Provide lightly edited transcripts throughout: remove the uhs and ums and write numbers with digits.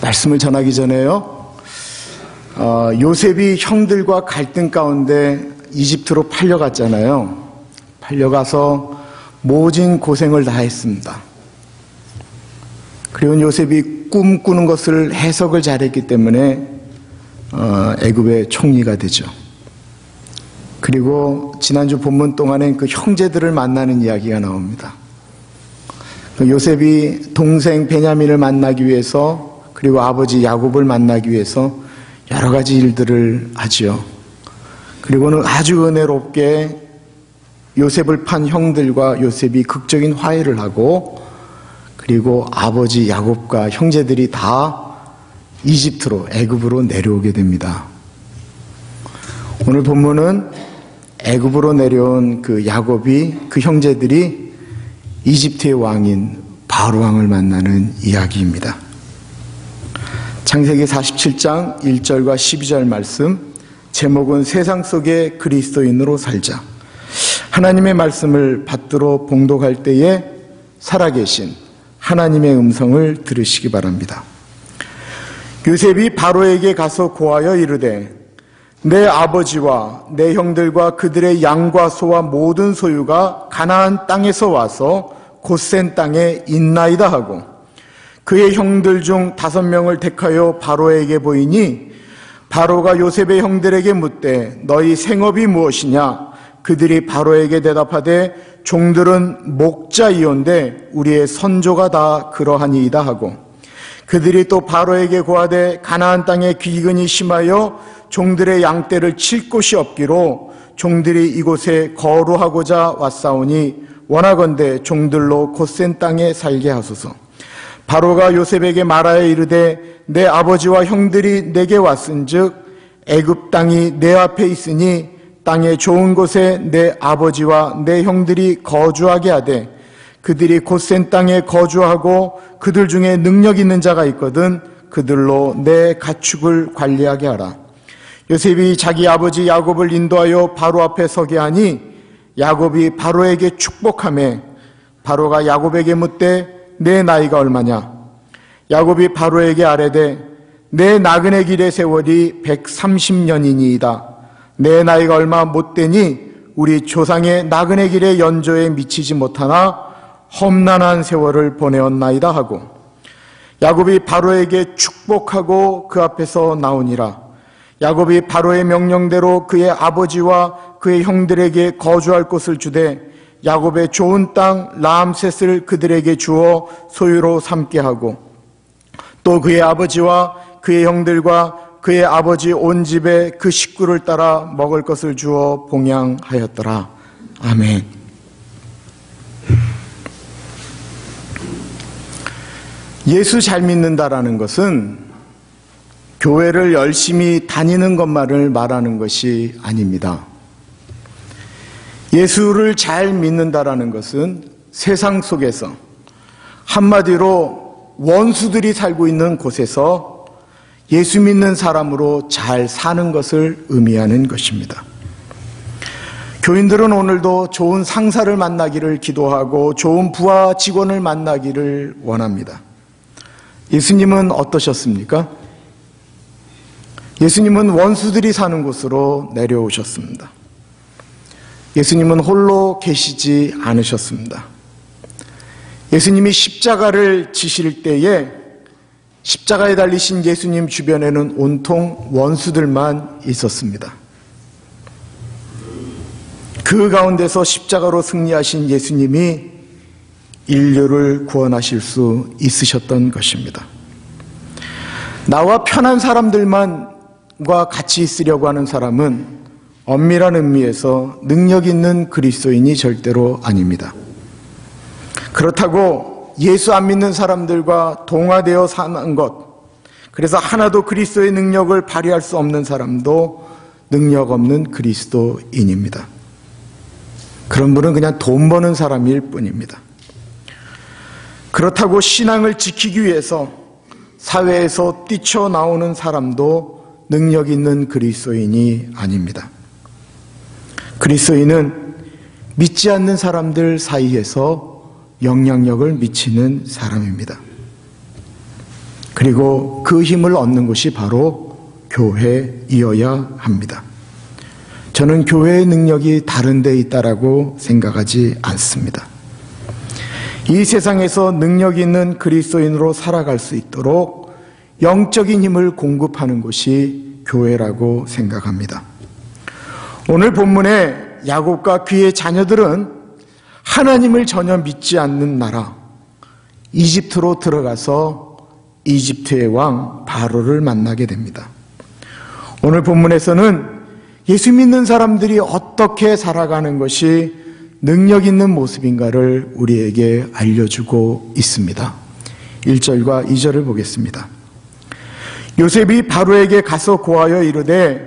말씀을 전하기 전에요, 요셉이 형들과 갈등 가운데 이집트로 팔려갔잖아요. 팔려가서 모진 고생을 다 했습니다. 그리고 요셉이 꿈꾸는 것을 해석을 잘했기 때문에 애굽의 총리가 되죠. 그리고 지난주 본문 동안에 그 형제들을 만나는 이야기가 나옵니다. 요셉이 동생 베냐민을 만나기 위해서, 그리고 아버지 야곱을 만나기 위해서 여러 가지 일들을 하지요. 그리고는 아주 은혜롭게 요셉을 판 형들과 요셉이 극적인 화해를 하고, 그리고 아버지 야곱과 형제들이 다 이집트로, 애굽으로 내려오게 됩니다. 오늘 본문은 애굽으로 내려온 그 야곱이, 그 형제들이 이집트의 왕인 바로 왕을 만나는 이야기입니다. 창세기 47장 1절과 12절 말씀, 제목은 세상 속의 그리스도인으로 살자. 하나님의 말씀을 받들어 봉독할 때에 살아계신 하나님의 음성을 들으시기 바랍니다. 요셉이 바로에게 가서 고하여 이르되, 내 아버지와 내 형들과 그들의 양과 소와 모든 소유가 가나안 땅에서 와서 곧센 땅에 있나이다 하고, 그의 형들 중 5명을 택하여 바로에게 보이니, 바로가 요셉의 형들에게 묻되 너희 생업이 무엇이냐? 그들이 바로에게 대답하되 종들은 목자이온데 우리의 선조가 다 그러하니이다 하고, 그들이 또 바로에게 고하되 가나안 땅에 기근이 심하여 종들의 양떼를 칠 곳이 없기로 종들이 이곳에 거류하고자 왔사오니 원하건대 종들로 곧센 땅에 살게 하소서. 바로가 요셉에게 말하여 이르되 내 아버지와 형들이 내게 왔은즉 애굽 땅이 내 앞에 있으니 땅의 좋은 곳에 내 아버지와 내 형들이 거주하게 하되 그들이 곧센 땅에 거주하고 그들 중에 능력 있는 자가 있거든 그들로 내 가축을 관리하게 하라. 요셉이 자기 아버지 야곱을 인도하여 바로 앞에 서게 하니 야곱이 바로에게 축복하매 바로가 야곱에게 묻되 내 나이가 얼마냐? 야곱이 바로에게 아뢰되 내 나그네 길의 세월이 130년이니이다. 내 나이가 얼마 못되니 우리 조상의 나그네 길의 연조에 미치지 못하나 험난한 세월을 보내었나이다 하고, 야곱이 바로에게 축복하고 그 앞에서 나오니라. 야곱이 바로의 명령대로 그의 아버지와 그의 형들에게 거주할 곳을 주되 야곱의 좋은 땅 라암셋을 그들에게 주어 소유로 삼게 하고, 또 그의 아버지와 그의 형들과 그의 아버지 온 집에 그 식구를 따라 먹을 것을 주어 봉양하였더라. 아멘. 예수 잘 믿는다라는 것은 교회를 열심히 다니는 것만을 말하는 것이 아닙니다. 예수를 잘 믿는다라는 것은 세상 속에서, 한마디로 원수들이 살고 있는 곳에서 예수 믿는 사람으로 잘 사는 것을 의미하는 것입니다. 교인들은 오늘도 좋은 상사를 만나기를 기도하고 좋은 부하 직원을 만나기를 원합니다. 예수님은 어떠셨습니까? 예수님은 원수들이 사는 곳으로 내려오셨습니다. 예수님은 홀로 계시지 않으셨습니다. 예수님이 십자가를 지실 때에 십자가에 달리신 예수님 주변에는 온통 원수들만 있었습니다. 그 가운데서 십자가로 승리하신 예수님이 인류를 구원하실 수 있으셨던 것입니다. 나와 편한 사람들만과 같이 있으려고 하는 사람은 엄밀한 의미에서 능력 있는 그리스도인이 절대로 아닙니다. 그렇다고 예수 안 믿는 사람들과 동화되어 사는 것, 그래서 하나도 그리스도의 능력을 발휘할 수 없는 사람도 능력 없는 그리스도인입니다. 그런 분은 그냥 돈 버는 사람일 뿐입니다. 그렇다고 신앙을 지키기 위해서 사회에서 뛰쳐나오는 사람도 능력 있는 그리스도인이 아닙니다. 그리스도인은 믿지 않는 사람들 사이에서 영향력을 미치는 사람입니다. 그리고 그 힘을 얻는 것이 바로 교회이어야 합니다. 저는 교회의 능력이 다른 데 있다라고 생각하지 않습니다. 이 세상에서 능력 있는 그리스도인으로 살아갈 수 있도록 영적인 힘을 공급하는 곳이 교회라고 생각합니다. 오늘 본문에 야곱과 그의 자녀들은 하나님을 전혀 믿지 않는 나라 이집트로 들어가서 이집트의 왕 바로를 만나게 됩니다. 오늘 본문에서는 예수 믿는 사람들이 어떻게 살아가는 것이 능력 있는 모습인가를 우리에게 알려주고 있습니다. 1절과 2절을 보겠습니다. 요셉이 바로에게 가서 고하여 이르되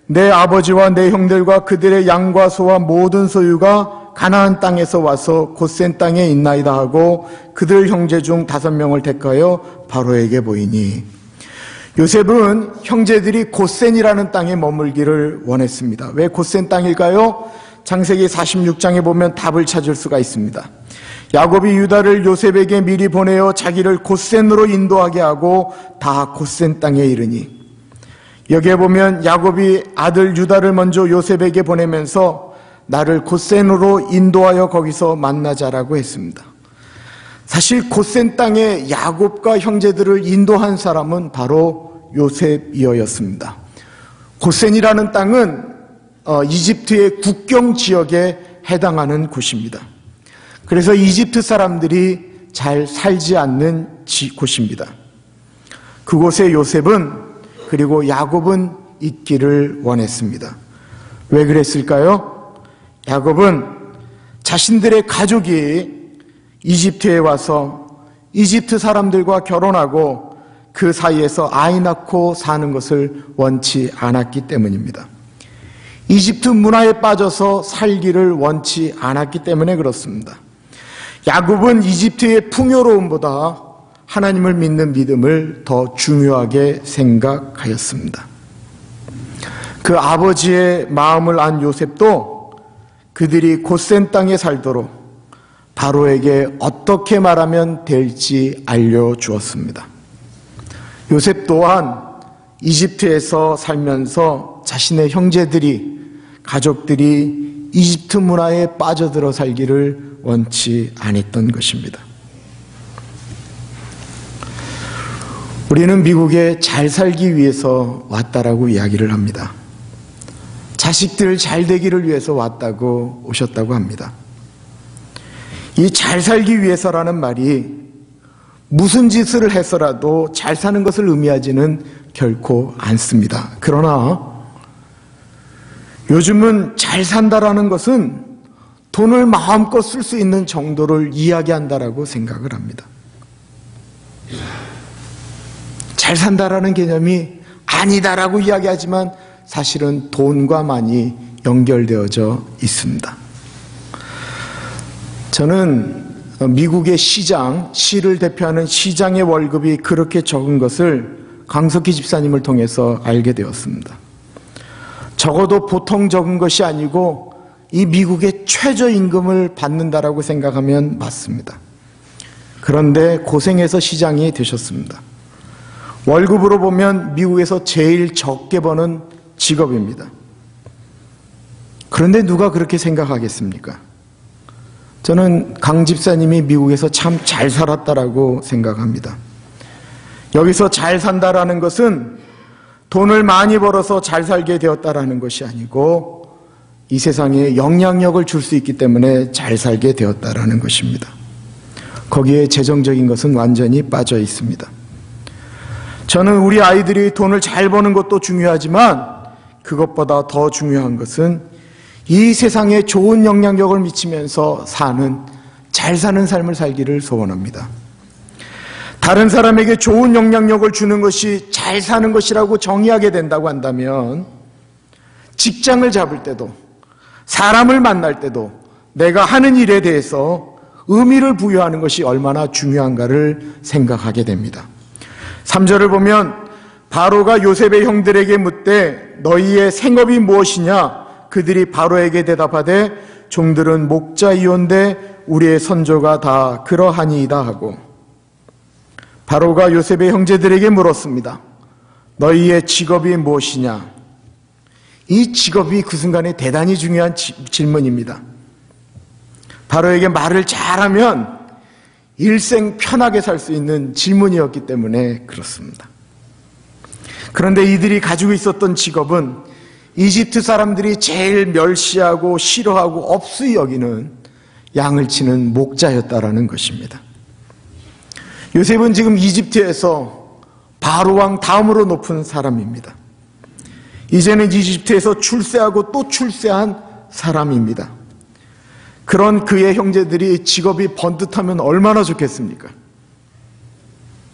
내 아버지와 내 형들과 그들의 양과 소와 모든 소유가 가나안 땅에서 와서 곧센 땅에 있나이다 하고 그들 형제 중 5명을 택하여 바로에게 보이니, 요셉은 형제들이 곧센이라는 땅에 머물기를 원했습니다. 왜 곧센 땅일까요? 창세기 46장에 보면 답을 찾을 수가 있습니다. 야곱이 유다를 요셉에게 미리 보내어 자기를 곧센으로 인도하게 하고 다 곧센 땅에 이르니, 여기에 보면 야곱이 아들 유다를 먼저 요셉에게 보내면서 나를 곧센으로 인도하여 거기서 만나자라고 했습니다. 사실 곧센 땅에 야곱과 형제들을 인도한 사람은 바로 요셉이었습니다. 곧센이라는 땅은 이집트의 국경 지역에 해당하는 곳입니다. 그래서 이집트 사람들이 잘 살지 않는 곳입니다. 그곳에 요셉은 그리고 야곱은 있기를 원했습니다. 왜 그랬을까요? 야곱은 자신들의 가족이 이집트에 와서 이집트 사람들과 결혼하고 그 사이에서 아이 낳고 사는 것을 원치 않았기 때문입니다. 이집트 문화에 빠져서 살기를 원치 않았기 때문에 그렇습니다. 야곱은 이집트의 풍요로움보다 하나님을 믿는 믿음을 더 중요하게 생각하였습니다. 그 아버지의 마음을 안 요셉도 그들이 곧센 땅에 살도록 바로에게 어떻게 말하면 될지 알려주었습니다. 요셉 또한 이집트에서 살면서 자신의 형제들이, 가족들이 이집트 문화에 빠져들어 살기를 원치 않았던 것입니다. 우리는 미국에 잘 살기 위해서 왔다라고 이야기를 합니다. 자식들 잘 되기를 위해서 왔다고 오셨다고 합니다. 이 잘 살기 위해서라는 말이 무슨 짓을 해서라도 잘 사는 것을 의미하지는 결코 않습니다. 그러나 요즘은 잘 산다라는 것은 돈을 마음껏 쓸 수 있는 정도를 이야기한다라고 생각을 합니다. 잘 산다라는 개념이 아니다라고 이야기하지만 사실은 돈과 많이 연결되어져 있습니다. 저는 미국의 시를 대표하는 시장의 월급이 그렇게 적은 것을 강석희 집사님을 통해서 알게 되었습니다. 적어도 보통 적은 것이 아니고 이 미국의 최저임금을 받는다라고 생각하면 맞습니다. 그런데 고생해서 시장이 되셨습니다. 월급으로 보면 미국에서 제일 적게 버는 직업입니다. 그런데 누가 그렇게 생각하겠습니까? 저는 강 집사님이 미국에서 참 잘 살았다라고 생각합니다. 여기서 잘 산다라는 것은 돈을 많이 벌어서 잘 살게 되었다라는 것이 아니고 이 세상에 영향력을 줄 수 있기 때문에 잘 살게 되었다라는 것입니다. 거기에 재정적인 것은 완전히 빠져 있습니다. 저는 우리 아이들이 돈을 잘 버는 것도 중요하지만 그것보다 더 중요한 것은 이 세상에 좋은 영향력을 미치면서 잘 사는 삶을 살기를 소원합니다. 다른 사람에게 좋은 영향력을 주는 것이 잘 사는 것이라고 정의하게 된다고 한다면 직장을 잡을 때도 사람을 만날 때도 내가 하는 일에 대해서 의미를 부여하는 것이 얼마나 중요한가를 생각하게 됩니다. 3절을 보면 바로가 요셉의 형들에게 묻되 너희의 생업이 무엇이냐? 그들이 바로에게 대답하되 종들은 목자이온데 우리의 선조가 다 그러하니이다 하고, 바로가 요셉의 형제들에게 물었습니다. 너희의 직업이 무엇이냐? 이 직업이 그 순간에 대단히 중요한 질문입니다. 바로에게 말을 잘하면 일생 편하게 살 수 있는 질문이었기 때문에 그렇습니다. 그런데 이들이 가지고 있었던 직업은 이집트 사람들이 제일 멸시하고 싫어하고 없이 여기는 양을 치는 목자였다라는 것입니다. 요셉은 지금 이집트에서 바로 왕 다음으로 높은 사람입니다. 이제는 이집트에서 출세하고 또 출세한 사람입니다. 그런 그의 형제들이 직업이 번듯하면 얼마나 좋겠습니까?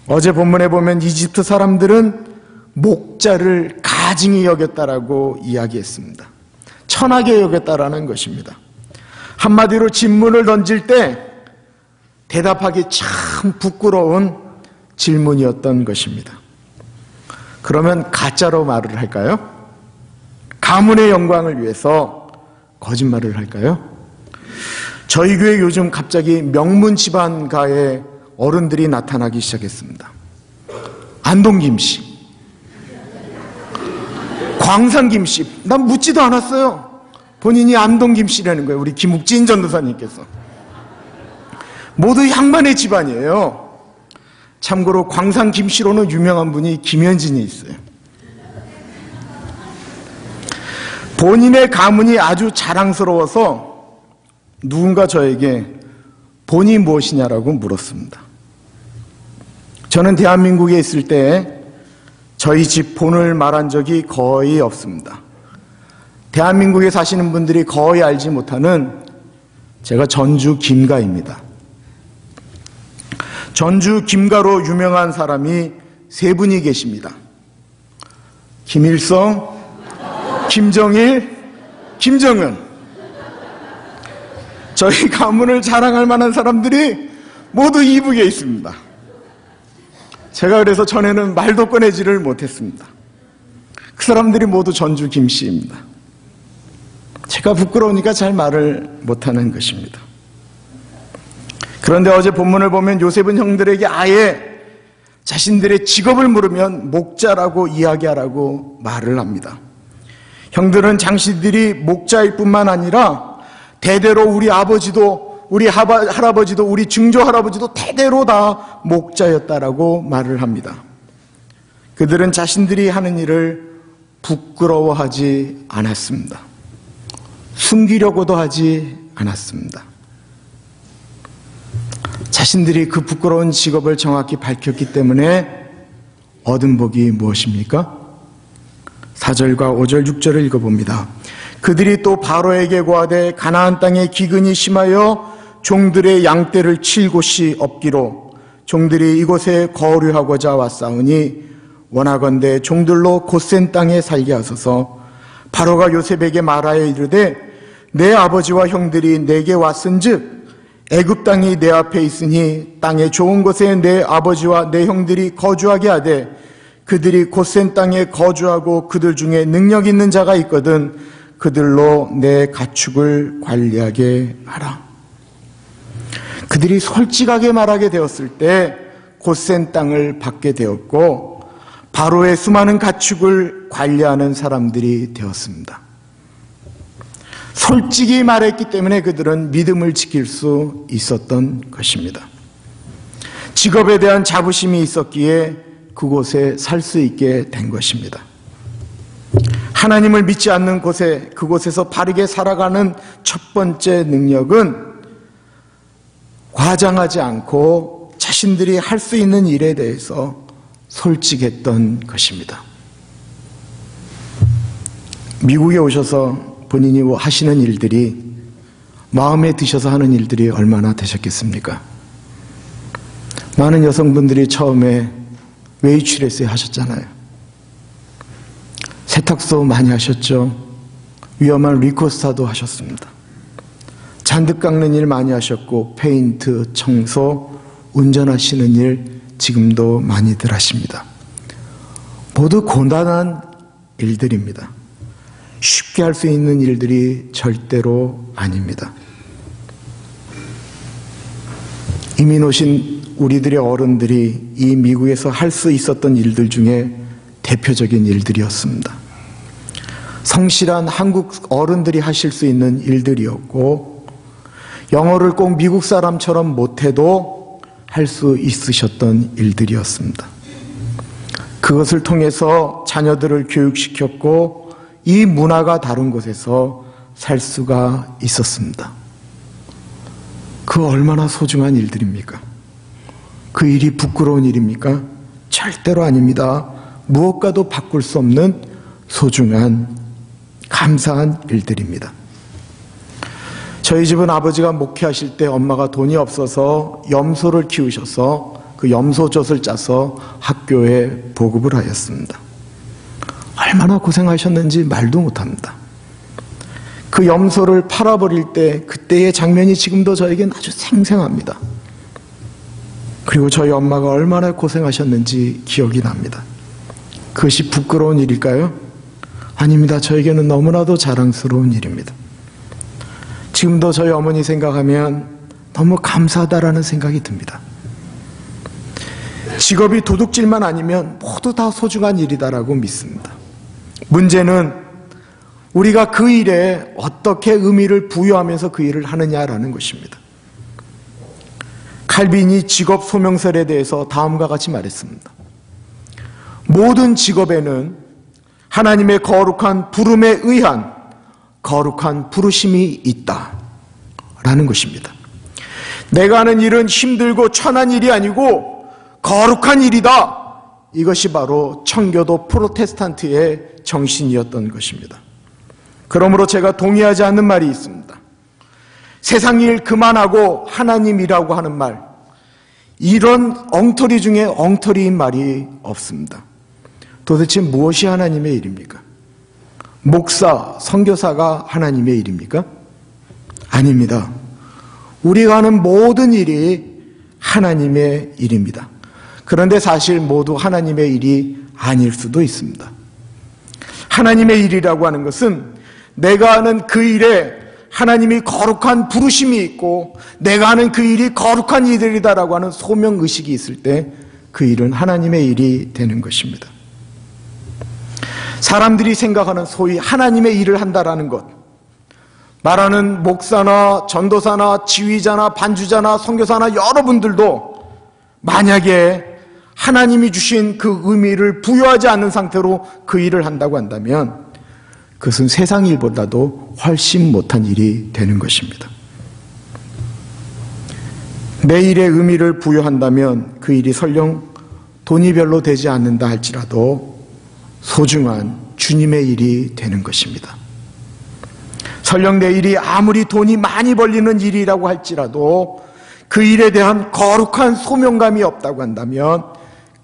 어제 본문에 보면 이집트 사람들은 목자를 가증히 여겼다라고 이야기했습니다. 천하게 여겼다라는 것입니다. 한마디로 질문을 던질 때 대답하기 참 부끄러운 질문이었던 것입니다. 그러면 가짜로 말을 할까요? 가문의 영광을 위해서 거짓말을 할까요? 저희 교회 요즘 갑자기 명문 집안가의 어른들이 나타나기 시작했습니다. 안동 김씨, 광산 김씨, 난 묻지도 않았어요. 본인이 안동 김씨라는 거예요. 우리 김욱진 전도사님께서. 모두 양반의 집안이에요. 참고로 광산 김씨로는 유명한 분이 김현진이 있어요. 본인의 가문이 아주 자랑스러워서 누군가 저에게 본이 무엇이냐라고 물었습니다. 저는 대한민국에 있을 때 저희 집 본을 말한 적이 거의 없습니다. 대한민국에 사시는 분들이 거의 알지 못하는 제가 전주 김가입니다. 전주 김가로 유명한 사람이 세 분이 계십니다. 김일성, 김정일, 김정은. 저희 가문을 자랑할 만한 사람들이 모두 이북에 있습니다. 제가 그래서 전에는 말도 꺼내지를 못했습니다. 그 사람들이 모두 전주 김씨입니다. 제가 부끄러우니까 잘 말을 못하는 것입니다. 그런데 어제 본문을 보면 요셉은 형들에게 아예 자신들의 직업을 물으면 목자라고 이야기하라고 말을 합니다. 형들은 장씨들이 목자일 뿐만 아니라 대대로 우리 아버지도 우리 할아버지도 우리 증조 할아버지도 대대로 다 목자였다라고 말을 합니다. 그들은 자신들이 하는 일을 부끄러워하지 않았습니다. 숨기려고도 하지 않았습니다. 자신들이 그 부끄러운 직업을 정확히 밝혔기 때문에 얻은 복이 무엇입니까? 4절과 5절, 6절을 읽어봅니다. 그들이 또 바로에게 고하되 가나안 땅에 기근이 심하여 종들의 양떼를 칠 곳이 없기로 종들이 이곳에 거류하고자 왔사오니 원하건대 종들로 곧센 땅에 살게 하소서. 바로가 요셉에게 말하여 이르되 내 아버지와 형들이 내게 왔은즉 애굽 땅이 내 앞에 있으니 땅의 좋은 곳에 내 아버지와 내 형들이 거주하게 하되 그들이 곧센 땅에 거주하고 그들 중에 능력 있는 자가 있거든 그들로 내 가축을 관리하게 하라. 그들이 솔직하게 말하게 되었을 때 곧센 땅을 받게 되었고 바로의 수많은 가축을 관리하는 사람들이 되었습니다. 솔직히 말했기 때문에 그들은 믿음을 지킬 수 있었던 것입니다. 직업에 대한 자부심이 있었기에 그곳에 살 수 있게 된 것입니다. 하나님을 믿지 않는 곳에 그곳에서 바르게 살아가는 첫 번째 능력은 과장하지 않고 자신들이 할 수 있는 일에 대해서 솔직했던 것입니다. 미국에 오셔서 본인이 하시는 일들이 마음에 드셔서 하는 일들이 얼마나 되셨겠습니까? 많은 여성분들이 처음에 웨이트레스 하셨잖아요. 세탁소 많이 하셨죠. 위험한 리코스타도 하셨습니다. 잔뜩 깎는 일 많이 하셨고 페인트, 청소, 운전하시는 일 지금도 많이들 하십니다. 모두 고단한 일들입니다. 쉽게 할 수 있는 일들이 절대로 아닙니다. 이민 오신 우리들의 어른들이 이 미국에서 할 수 있었던 일들 중에 대표적인 일들이었습니다. 성실한 한국 어른들이 하실 수 있는 일들이었고, 영어를 꼭 미국 사람처럼 못해도 할 수 있으셨던 일들이었습니다. 그것을 통해서 자녀들을 교육시켰고, 이 문화가 다른 곳에서 살 수가 있었습니다. 그 얼마나 소중한 일들입니까? 그 일이 부끄러운 일입니까? 절대로 아닙니다. 무엇과도 바꿀 수 없는 소중한, 감사한 일들입니다. 저희 집은 아버지가 목회하실 때 엄마가 돈이 없어서 염소를 키우셔서 그 염소젖을 짜서 학교에 보급을 하였습니다. 얼마나 고생하셨는지 말도 못합니다. 그 염소를 팔아버릴 때 그때의 장면이 지금도 저에겐 아주 생생합니다. 그리고 저희 엄마가 얼마나 고생하셨는지 기억이 납니다. 그것이 부끄러운 일일까요? 아닙니다. 저에게는 너무나도 자랑스러운 일입니다. 지금도 저희 어머니 생각하면 너무 감사하다라는 생각이 듭니다. 직업이 도둑질만 아니면 모두 다 소중한 일이다라고 믿습니다. 문제는 우리가 그 일에 어떻게 의미를 부여하면서 그 일을 하느냐라는 것입니다. 칼빈이 직업 소명설에 대해서 다음과 같이 말했습니다. 모든 직업에는 하나님의 거룩한 부름에 의한 거룩한 부르심이 있다라는 것입니다. 내가 하는 일은 힘들고 천한 일이 아니고 거룩한 일이다. 이것이 바로 청교도 프로테스탄트의 정신이었던 것입니다. 그러므로 제가 동의하지 않는 말이 있습니다. 세상 일 그만하고 하나님이라고 하는 말, 이런 엉터리 중에 엉터리인 말이 없습니다. 도대체 무엇이 하나님의 일입니까? 목사, 선교사가 하나님의 일입니까? 아닙니다. 우리가 하는 모든 일이 하나님의 일입니다. 그런데 사실 모두 하나님의 일이 아닐 수도 있습니다. 하나님의 일이라고 하는 것은 내가 하는 그 일에 하나님이 거룩한 부르심이 있고 내가 하는 그 일이 거룩한 일이다라고 하는 소명의식이 있을 때 그 일은 하나님의 일이 되는 것입니다. 사람들이 생각하는 소위 하나님의 일을 한다라는 것, 말하는 목사나 전도사나 지휘자나 반주자나 선교사나 여러분들도 만약에 하나님이 주신 그 의미를 부여하지 않는 상태로 그 일을 한다고 한다면 그것은 세상 일보다도 훨씬 못한 일이 되는 것입니다. 내 일에 의미를 부여한다면 그 일이 설령 돈이 별로 되지 않는다 할지라도 소중한 주님의 일이 되는 것입니다. 설령 내 일이 아무리 돈이 많이 벌리는 일이라고 할지라도 그 일에 대한 거룩한 소명감이 없다고 한다면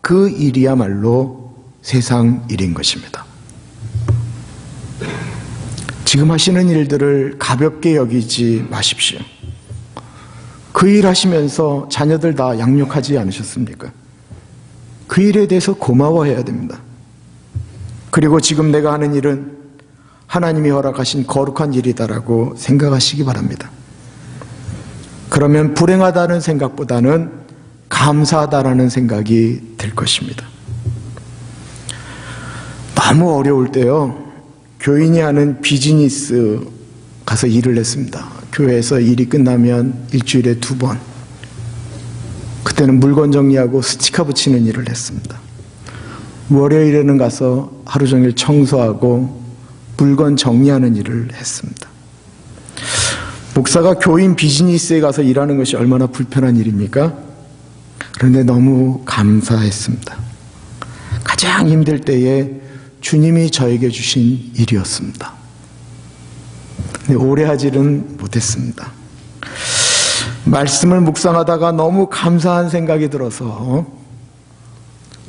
그 일이야말로 세상 일인 것입니다. 지금 하시는 일들을 가볍게 여기지 마십시오. 그 일 하시면서 자녀들 다 양육하지 않으셨습니까? 그 일에 대해서 고마워해야 됩니다. 그리고 지금 내가 하는 일은 하나님이 허락하신 거룩한 일이다라고 생각하시기 바랍니다. 그러면 불행하다는 생각보다는 감사하다라는 생각이 들 것입니다. 너무 어려울 때요, 교인이 하는 비즈니스 가서 일을 했습니다. 교회에서 일이 끝나면 일주일에 2번. 그때는 물건 정리하고 스티커 붙이는 일을 했습니다. 월요일에는 가서 하루 종일 청소하고 물건 정리하는 일을 했습니다. 목사가 교인 비즈니스에 가서 일하는 것이 얼마나 불편한 일입니까? 그런데 너무 감사했습니다. 가장 힘들 때에 주님이 저에게 주신 일이었습니다. 근데 오래 하지는 못했습니다. 말씀을 묵상하다가 너무 감사한 생각이 들어서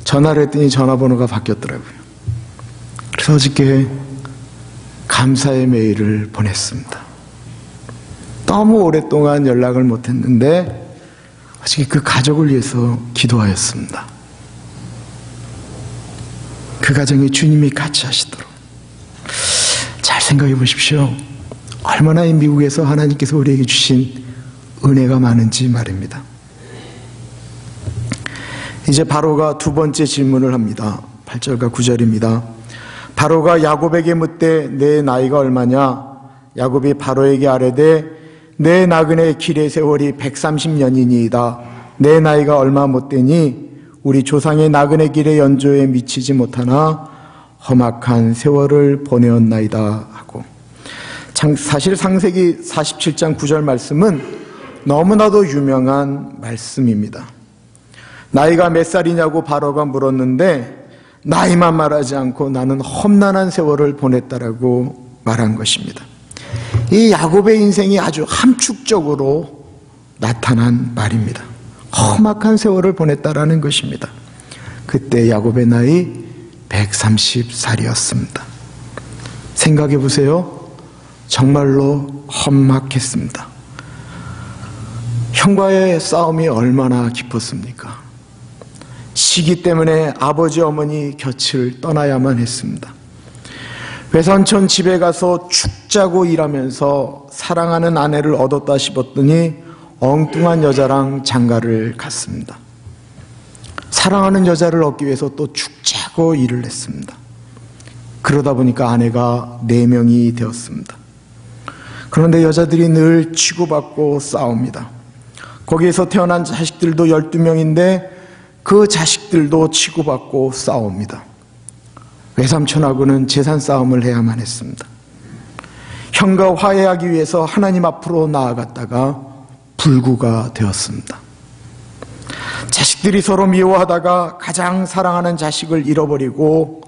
전화를 했더니 전화번호가 바뀌었더라고요. 그래서 어저께 감사의 메일을 보냈습니다. 너무 오랫동안 연락을 못했는데 어저께 그 가족을 위해서 기도하였습니다. 그 가정에 주님이 같이 하시도록. 잘 생각해 보십시오. 얼마나 이 미국에서 하나님께서 우리에게 주신 은혜가 많은지 말입니다. 이제 바로가 두 번째 질문을 합니다. 8절과 9절입니다. 바로가 야곱에게 묻되 내 나이가 얼마냐? 야곱이 바로에게 아뢰되 내 나그네 길의 세월이 130년이니이다. 내 나이가 얼마 못되니 우리 조상의 나그네 길의 연조에 미치지 못하나 험악한 세월을 보내었나이다 하고, 사실 창세기 47장 9절 말씀은 너무나도 유명한 말씀입니다. 나이가 몇 살이냐고 바로가 물었는데 나이만 말하지 않고 나는 험난한 세월을 보냈다라고 말한 것입니다. 이 야곱의 인생이 아주 함축적으로 나타난 말입니다. 험악한 세월을 보냈다라는 것입니다. 그때 야곱의 나이 130살이었습니다. 생각해 보세요. 정말로 험악했습니다. 형과의 싸움이 얼마나 깊었습니까? 시기 때문에 아버지 어머니 곁을 떠나야만 했습니다. 외삼촌 집에 가서 죽자고 일하면서 사랑하는 아내를 얻었다 싶었더니 엉뚱한 여자랑 장가를 갔습니다. 사랑하는 여자를 얻기 위해서 또 죽자고 일을 했습니다. 그러다 보니까 아내가 4명이 되었습니다. 그런데 여자들이 늘 치고받고 싸웁니다. 거기에서 태어난 자식들도 12명인데 그 자식들도 치고받고 싸웁니다. 외삼촌하고는 재산 싸움을 해야만 했습니다. 형과 화해하기 위해서 하나님 앞으로 나아갔다가 불구가 되었습니다. 자식들이 서로 미워하다가 가장 사랑하는 자식을 잃어버리고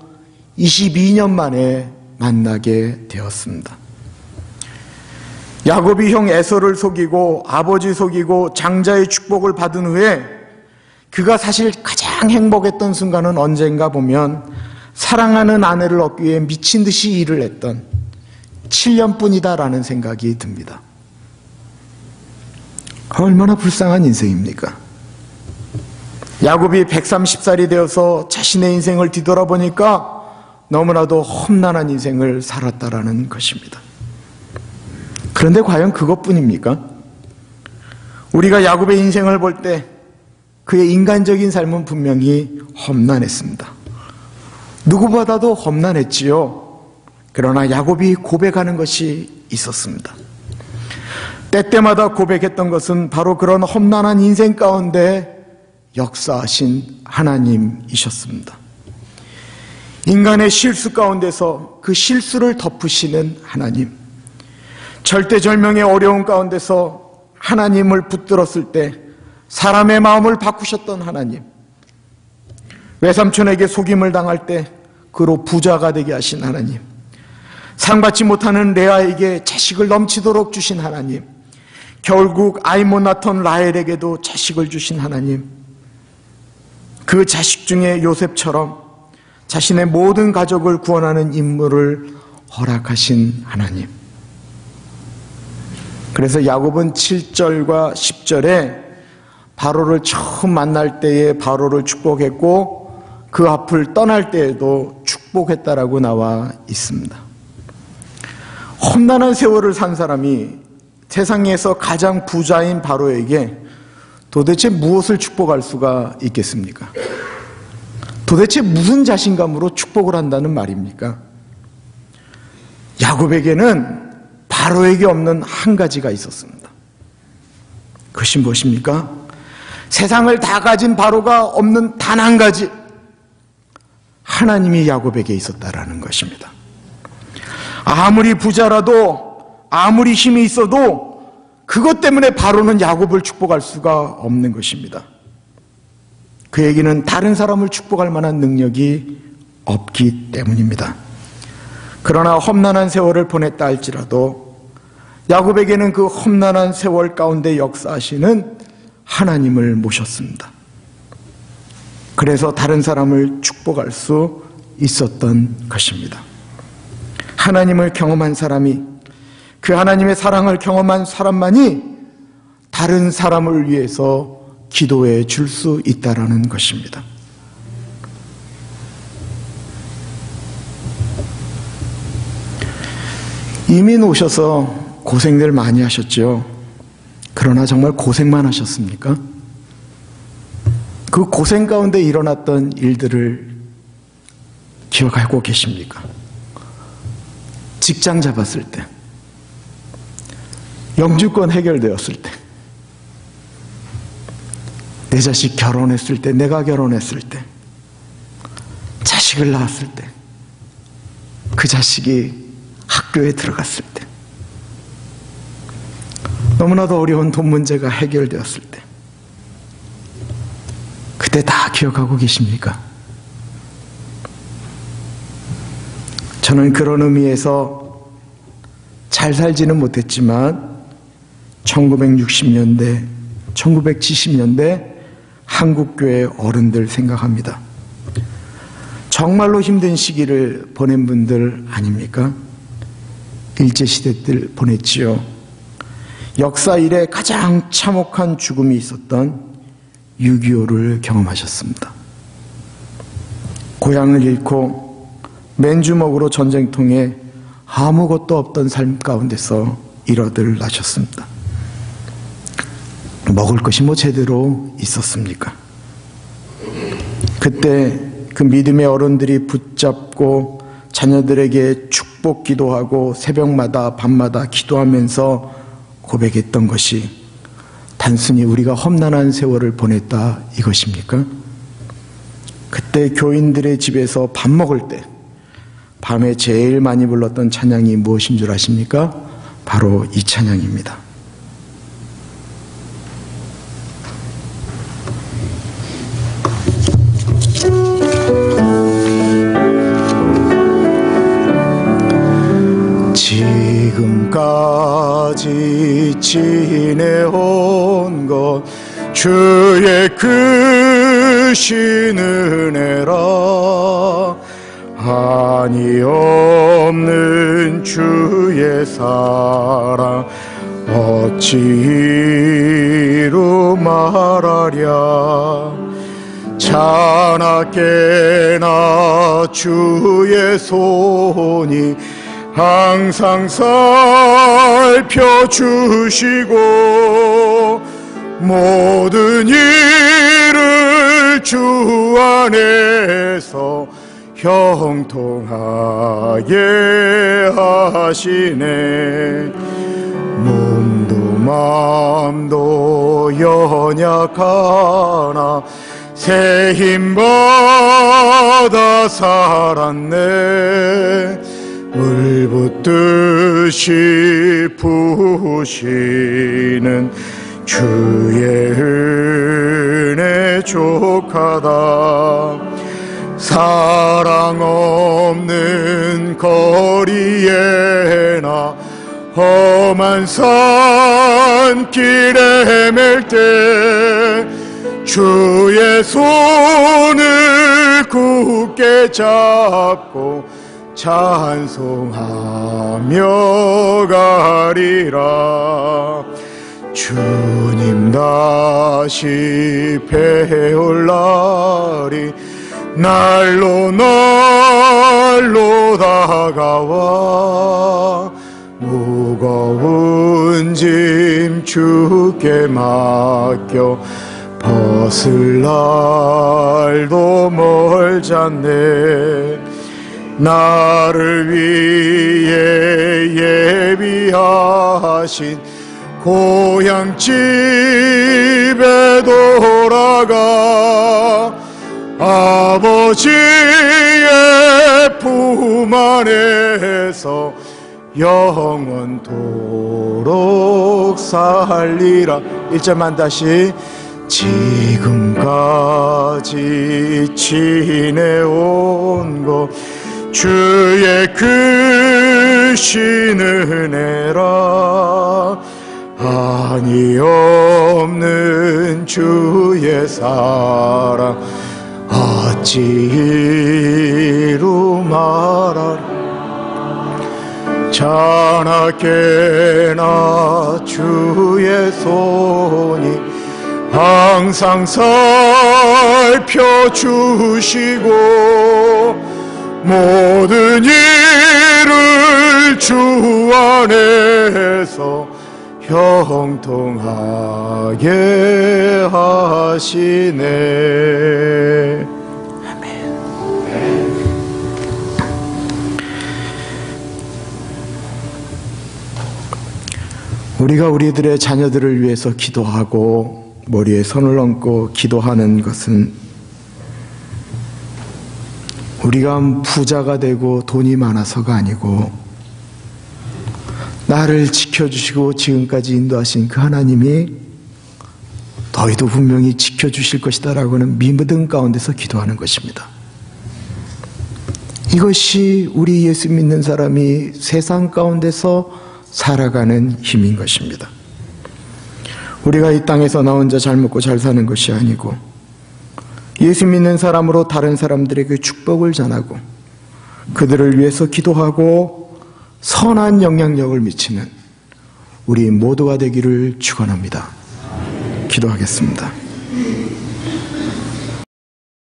22년 만에 만나게 되었습니다. 야곱이 형 에서를 속이고 아버지 속이고 장자의 축복을 받은 후에 그가 사실 가장 행복했던 순간은 언젠가 보면 사랑하는 아내를 얻기 위해 미친 듯이 일을 했던 7년뿐이다라는 생각이 듭니다. 얼마나 불쌍한 인생입니까? 야곱이 130살이 되어서 자신의 인생을 뒤돌아보니까 너무나도 험난한 인생을 살았다라는 것입니다. 그런데 과연 그것뿐입니까? 우리가 야곱의 인생을 볼 때 그의 인간적인 삶은 분명히 험난했습니다. 누구보다도 험난했지요. 그러나 야곱이 고백하는 것이 있었습니다. 때때마다 고백했던 것은 바로 그런 험난한 인생 가운데 역사하신 하나님이셨습니다. 인간의 실수 가운데서 그 실수를 덮으시는 하나님, 절대절명의 어려움 가운데서 하나님을 붙들었을 때 사람의 마음을 바꾸셨던 하나님, 외삼촌에게 속임을 당할 때 그로 부자가 되게 하신 하나님, 상받지 못하는 레아에게 자식을 넘치도록 주신 하나님, 결국 아이 못 낳던 라헬에게도 자식을 주신 하나님, 그 자식 중에 요셉처럼 자신의 모든 가족을 구원하는 임무를 허락하신 하나님. 그래서 야곱은 7절과 10절에 바로를 처음 만날 때에 바로를 축복했고 그 앞을 떠날 때에도 축복했다라고 나와 있습니다. 험난한 세월을 산 사람이 세상에서 가장 부자인 바로에게 도대체 무엇을 축복할 수가 있겠습니까? 도대체 무슨 자신감으로 축복을 한다는 말입니까? 야곱에게는 바로에게 없는 한 가지가 있었습니다. 그것이 무엇입니까? 세상을 다 가진 바로가 없는 단 한 가지, 하나님이 야곱에게 있었다라는 것입니다. 아무리 부자라도 아무리 힘이 있어도 그것 때문에 바로는 야곱을 축복할 수가 없는 것입니다. 그에게는 다른 사람을 축복할 만한 능력이 없기 때문입니다. 그러나 험난한 세월을 보냈다 할지라도 야곱에게는 그 험난한 세월 가운데 역사하시는 하나님을 모셨습니다. 그래서 다른 사람을 축복할 수 있었던 것입니다. 하나님을 경험한 사람이, 그 하나님의 사랑을 경험한 사람만이 다른 사람을 위해서 기도해 줄 수 있다라는 것입니다. 이민 오셔서 고생들 많이 하셨죠. 그러나 정말 고생만 하셨습니까? 그 고생 가운데 일어났던 일들을 기억하고 계십니까? 직장 잡았을 때, 영주권 해결되었을 때, 내 자식 결혼했을 때, 내가 결혼했을 때, 자식을 낳았을 때, 그 자식이 학교에 들어갔을 때, 너무나도 어려운 돈 문제가 해결되었을 때, 그때 다 기억하고 계십니까? 저는 그런 의미에서 잘 살지는 못했지만 1960년대, 1970년대 한국교회 어른들 생각합니다. 정말로 힘든 시기를 보낸 분들 아닙니까? 일제시대 때 보냈지요. 역사 이래 가장 참혹한 죽음이 있었던 6.25를 경험하셨습니다. 고향을 잃고 맨주먹으로 전쟁통에 아무것도 없던 삶 가운데서 일어들 나셨습니다. 먹을 것이 뭐 제대로 있었습니까? 그때 그 믿음의 어른들이 붙잡고 자녀들에게 축복 기도하고 새벽마다 밤마다 기도하면서 고백했던 것이 단순히 우리가 험난한 세월을 보냈다 이것입니까? 그때 교인들의 집에서 밥 먹을 때 밤에 제일 많이 불렀던 찬양이 무엇인 줄 아십니까? 바로 이 찬양입니다. 지금까지 지내온 것 주의 크신 은혜라. 한이 없는 주의 사랑 어찌 이루 말하랴. 자나깨나 주의 손이 항상 살펴주시고 모든 일을 주 안에서 형통하게 하시네. 몸도 마음도 연약하나 새 힘받아 살았네. 물 붓듯이 부으시는 주의 은혜 족하다. 사랑 없는 거리에나 험한 산길에 맬 때 주의 손을 굳게 잡고 찬송하며 가리라. 주님 다시 배울 날이 날로 다가와 무거운 짐 주께 맡겨 벗을 날도 멀잖네. 나를 위해 예비하신 고향 집에 돌아가 아버지의 품 안에서 영원토록 살리라. 1절만 다시. 지금까지 지내온 것 주의 크신 은혜라. 한이 없는 주의 사랑 어찌 이루 말하리. 자나깨나 주의 손이 항상 살펴주시고 모든 일을 주 안에서 형통하게 하시네. 아멘. 우리가 우리들의 자녀들을 위해서 기도하고 머리에 손을 얹고 기도하는 것은 우리가 부자가 되고 돈이 많아서가 아니고 나를 지켜주시고 지금까지 인도하신 그 하나님이 너희도 분명히 지켜주실 것이다 라고 하는 믿음 가운데서 기도하는 것입니다. 이것이 우리 예수 믿는 사람이 세상 가운데서 살아가는 힘인 것입니다. 우리가 이 땅에서 나 혼자 잘 먹고 잘 사는 것이 아니고 예수 믿는 사람으로 다른 사람들에게 축복을 전하고 그들을 위해서 기도하고 선한 영향력을 미치는 우리 모두가 되기를 축원합니다. 기도하겠습니다.